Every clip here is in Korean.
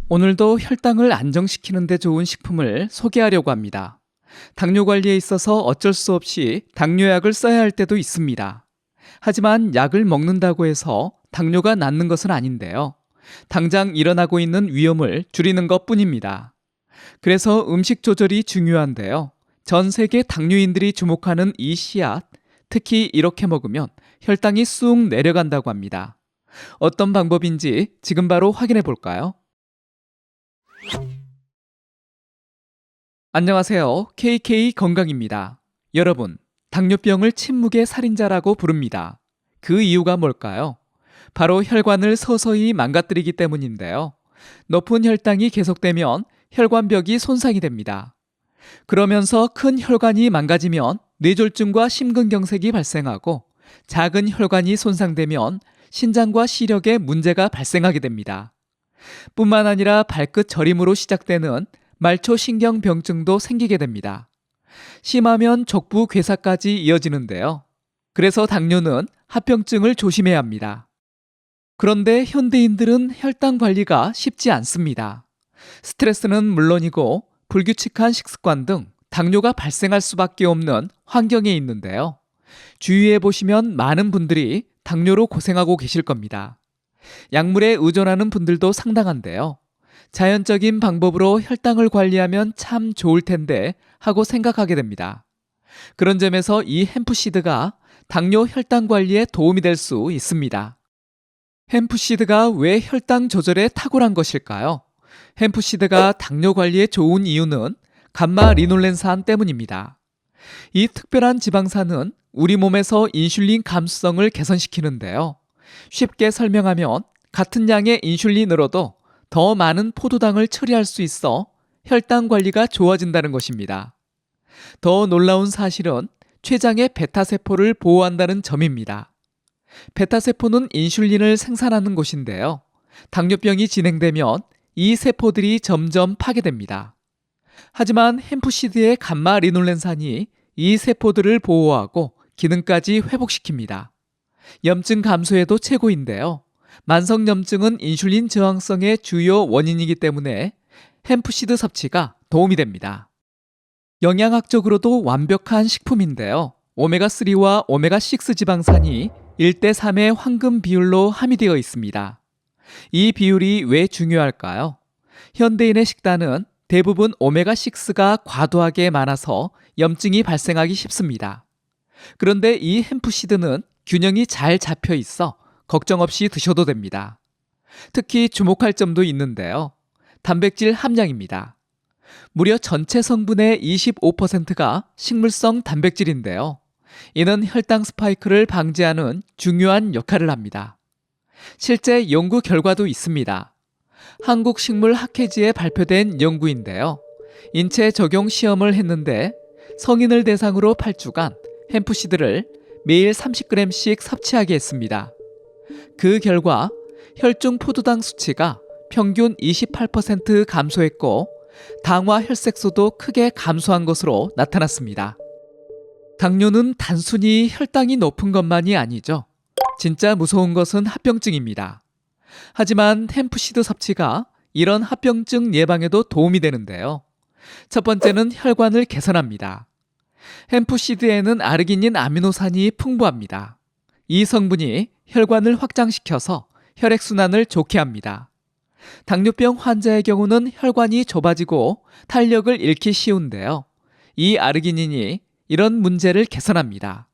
오늘도 혈당을 안정시키는 데 좋은 식품을 소개하려고 합니다. 당뇨 관리에 있어서 어쩔 수 없이 당뇨약을 써야 할 때도 있습니다. 하지만 약을 먹는다고 해서 당뇨가 낫는 것은 아닌데요. 당장 일어나고 있는 위험을 줄이는 것뿐입니다. 그래서 음식 조절이 중요한데요. 전 세계 당뇨인들이 주목하는 이 씨앗, 특히 이렇게 먹으면 혈당이 쑥 내려간다고 합니다. 어떤 방법인지 지금 바로 확인해 볼까요? 안녕하세요. KK 건강입니다. 여러분, 당뇨병을 침묵의 살인자라고 부릅니다. 그 이유가 뭘까요? 바로 혈관을 서서히 망가뜨리기 때문인데요. 높은 혈당이 계속되면 혈관벽이 손상이 됩니다. 그러면서 큰 혈관이 망가지면 뇌졸중과 심근경색이 발생하고 작은 혈관이 손상되면 신장과 시력에 문제가 발생하게 됩니다. 뿐만 아니라 발끝 저림으로 시작되는 말초신경병증도 생기게 됩니다. 심하면 족부 괴사까지 이어지는데요. 그래서 당뇨는 합병증을 조심해야 합니다. 그런데 현대인들은 혈당 관리가 쉽지 않습니다. 스트레스는 물론이고 불규칙한 식습관 등 당뇨가 발생할 수밖에 없는 환경에 있는데요. 주위에 보시면 많은 분들이 당뇨로 고생하고 계실 겁니다. 약물에 의존하는 분들도 상당한데요. 자연적인 방법으로 혈당을 관리하면 참 좋을 텐데 하고 생각하게 됩니다. 그런 점에서 이 햄프시드가 당뇨 혈당 관리에 도움이 될 수 있습니다. 햄프시드가 왜 혈당 조절에 탁월한 것일까요? 햄프시드가 당뇨 관리에 좋은 이유는 감마 리놀렌산 때문입니다. 이 특별한 지방산은 우리 몸에서 인슐린 감수성을 개선시키는데요. 쉽게 설명하면 같은 양의 인슐린으로도 더 많은 포도당을 처리할 수 있어 혈당 관리가 좋아진다는 것입니다. 더 놀라운 사실은 췌장의 베타세포를 보호한다는 점입니다. 베타세포는 인슐린을 생산하는 곳인데요. 당뇨병이 진행되면 이 세포들이 점점 파괴됩니다. 하지만 햄프시드의 감마 리놀렌산이 이 세포들을 보호하고 기능까지 회복시킵니다. 염증 감소에도 최고인데요. 만성염증은 인슐린 저항성의 주요 원인이기 때문에 햄프시드 섭취가 도움이 됩니다. 영양학적으로도 완벽한 식품인데요. 오메가3와 오메가6 지방산이 1대3의 황금 비율로 함유되어 있습니다. 이 비율이 왜 중요할까요? 현대인의 식단은 대부분 오메가6가 과도하게 많아서 염증이 발생하기 쉽습니다. 그런데 이 햄프시드는 균형이 잘 잡혀 있어 걱정 없이 드셔도 됩니다. 특히 주목할 점도 있는데요. 단백질 함량입니다. 무려 전체 성분의 25%가 식물성 단백질인데요. 이는 혈당 스파이크를 방지하는 중요한 역할을 합니다. 실제 연구 결과도 있습니다. 한국식물학회지에 발표된 연구인데요. 인체 적용 시험을 했는데 성인을 대상으로 8주간 햄프시드를 매일 30g씩 섭취하게 했습니다. 그 결과 혈중 포도당 수치가 평균 28% 감소했고 당화 혈색소도 크게 감소한 것으로 나타났습니다. 당뇨는 단순히 혈당이 높은 것만이 아니죠. 진짜 무서운 것은 합병증입니다. 하지만 햄프시드 섭취가 이런 합병증 예방에도 도움이 되는데요. 첫 번째는 혈관을 개선합니다. 햄프시드에는 아르기닌 아미노산이 풍부합니다. 이 성분이 혈관을 확장시켜서 혈액순환을 좋게 합니다. 당뇨병 환자의 경우는 혈관이 좁아지고 탄력을 잃기 쉬운데요. 이 아르기닌이 이런 문제를 개선합니다.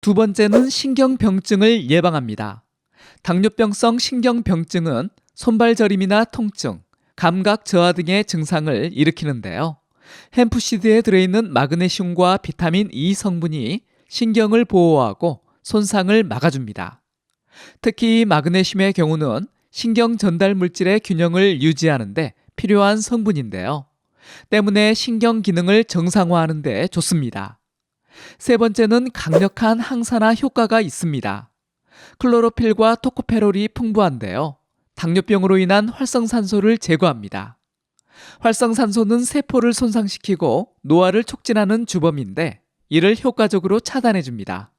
두 번째는 신경병증을 예방합니다. 당뇨병성 신경병증은 손발 저림이나 통증, 감각 저하 등의 증상을 일으키는데요. 햄프시드에 들어있는 마그네슘과 비타민 E 성분이 신경을 보호하고 손상을 막아줍니다. 특히 마그네슘의 경우는 신경 전달 물질의 균형을 유지하는 데 필요한 성분인데요. 때문에 신경 기능을 정상화하는 데 좋습니다. 세 번째는 강력한 항산화 효과가 있습니다. 클로로필과 토코페롤이 풍부한데요. 당뇨병으로 인한 활성산소를 제거합니다. 활성산소는 세포를 손상시키고 노화를 촉진하는 주범인데 이를 효과적으로 차단해줍니다.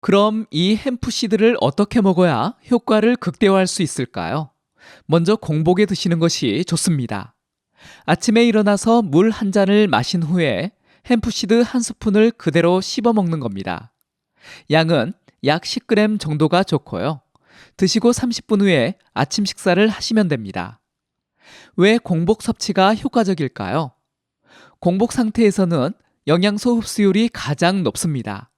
그럼 이 햄프시드를 어떻게 먹어야 효과를 극대화할 수 있을까요? 먼저 공복에 드시는 것이 좋습니다. 아침에 일어나서 물 한 잔을 마신 후에 햄프시드 한 스푼을 그대로 씹어 먹는 겁니다. 양은 약 10g 정도가 좋고요. 드시고 30분 후에 아침 식사를 하시면 됩니다. 왜 공복 섭취가 효과적일까요? 공복 상태에서는 영양소 흡수율이 가장 높습니다.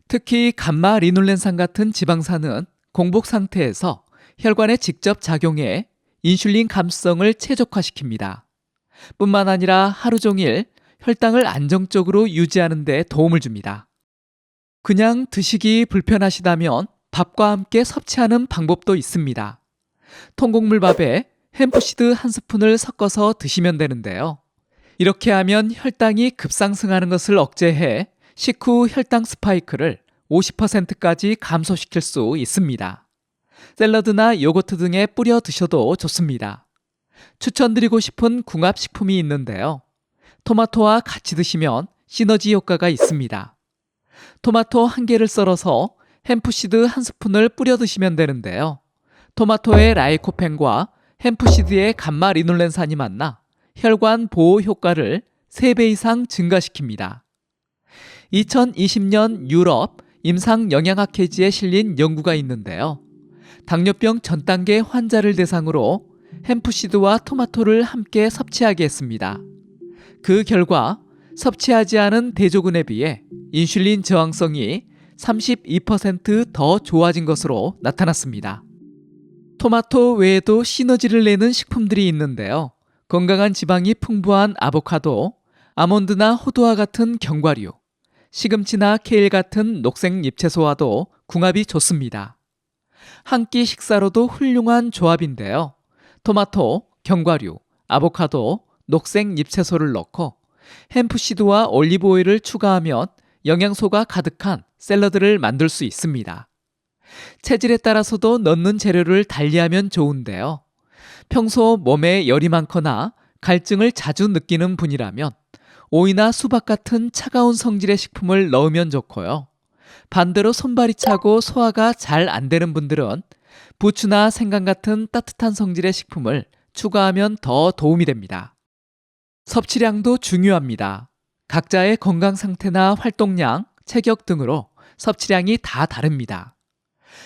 특히 감마 리눌렌산 같은 지방산은 공복 상태에서 혈관에 직접 작용해 인슐린 감수성을 최적화시킵니다. 뿐만 아니라 하루 종일 혈당을 안정적으로 유지하는 데 도움을 줍니다. 그냥 드시기 불편하시다면 밥과 함께 섭취하는 방법도 있습니다. 통곡물밥에 햄프시드 한 스푼을 섞어서 드시면 되는데요. 이렇게 하면 혈당이 급상승하는 것을 억제해 식후 혈당 스파이크를 50%까지 감소시킬 수 있습니다. 샐러드나 요거트 등에 뿌려 드셔도 좋습니다. 추천드리고 싶은 궁합식품이 있는데요. 토마토와 같이 드시면 시너지 효과가 있습니다. 토마토 한 개를 썰어서 햄프시드 한 스푼을 뿌려 드시면 되는데요. 토마토의 라이코펜과 햄프시드의 감마 리눌렌산이 만나 혈관 보호 효과를 3배 이상 증가시킵니다. 2020년 유럽 임상영양학회지에 실린 연구가 있는데요. 당뇨병 전 단계 환자를 대상으로 햄프시드와 토마토를 함께 섭취하게 했습니다. 그 결과 섭취하지 않은 대조군에 비해 인슐린 저항성이 32% 더 좋아진 것으로 나타났습니다. 토마토 외에도 시너지를 내는 식품들이 있는데요. 건강한 지방이 풍부한 아보카도, 아몬드나 호두와 같은 견과류, 시금치나 케일 같은 녹색 잎채소와도 궁합이 좋습니다. 한 끼 식사로도 훌륭한 조합인데요. 토마토, 견과류, 아보카도, 녹색 잎채소를 넣고 햄프시드와 올리브오일을 추가하면 영양소가 가득한 샐러드를 만들 수 있습니다. 체질에 따라서도 넣는 재료를 달리하면 좋은데요. 평소 몸에 열이 많거나 갈증을 자주 느끼는 분이라면 오이나 수박 같은 차가운 성질의 식품을 넣으면 좋고요. 반대로 손발이 차고 소화가 잘 안 되는 분들은 부추나 생강 같은 따뜻한 성질의 식품을 추가하면 더 도움이 됩니다. 섭취량도 중요합니다. 각자의 건강 상태나 활동량, 체격 등으로 섭취량이 다 다릅니다.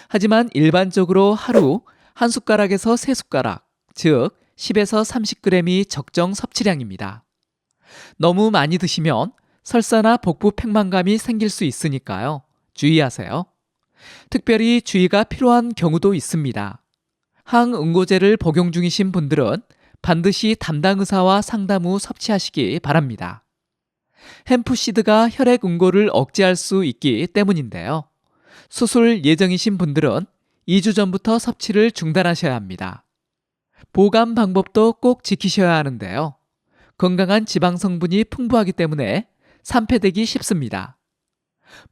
하지만 일반적으로 하루 한 숟가락에서 3숟가락, 즉 10에서 30g이 적정 섭취량입니다. 너무 많이 드시면 설사나 복부 팽만감이 생길 수 있으니까요. 주의하세요. 특별히 주의가 필요한 경우도 있습니다. 항응고제를 복용 중이신 분들은 반드시 담당 의사와 상담 후 섭취하시기 바랍니다. 햄프시드가 혈액 응고를 억제할 수 있기 때문인데요. 수술 예정이신 분들은 2주 전부터 섭취를 중단하셔야 합니다. 보관 방법도 꼭 지키셔야 하는데요. 건강한 지방 성분이 풍부하기 때문에 산패되기 쉽습니다.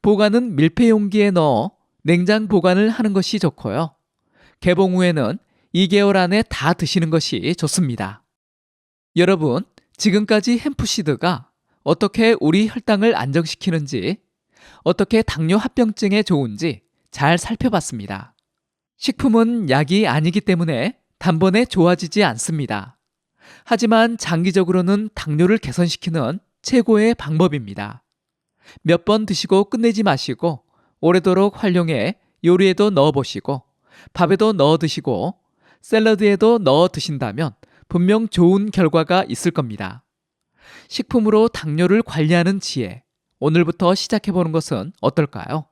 보관은 밀폐 용기에 넣어 냉장 보관을 하는 것이 좋고요. 개봉 후에는 2개월 안에 다 드시는 것이 좋습니다. 여러분, 지금까지 햄프시드가 어떻게 우리 혈당을 안정시키는지, 어떻게 당뇨 합병증에 좋은지 잘 살펴봤습니다. 식품은 약이 아니기 때문에 단번에 좋아지지 않습니다. 하지만 장기적으로는 당뇨를 개선시키는 최고의 방법입니다. 몇 번 드시고 끝내지 마시고 오래도록 활용해 요리에도 넣어보시고 밥에도 넣어 드시고 샐러드에도 넣어 드신다면 분명 좋은 결과가 있을 겁니다. 식품으로 당뇨를 관리하는 지혜, 오늘부터 시작해보는 것은 어떨까요?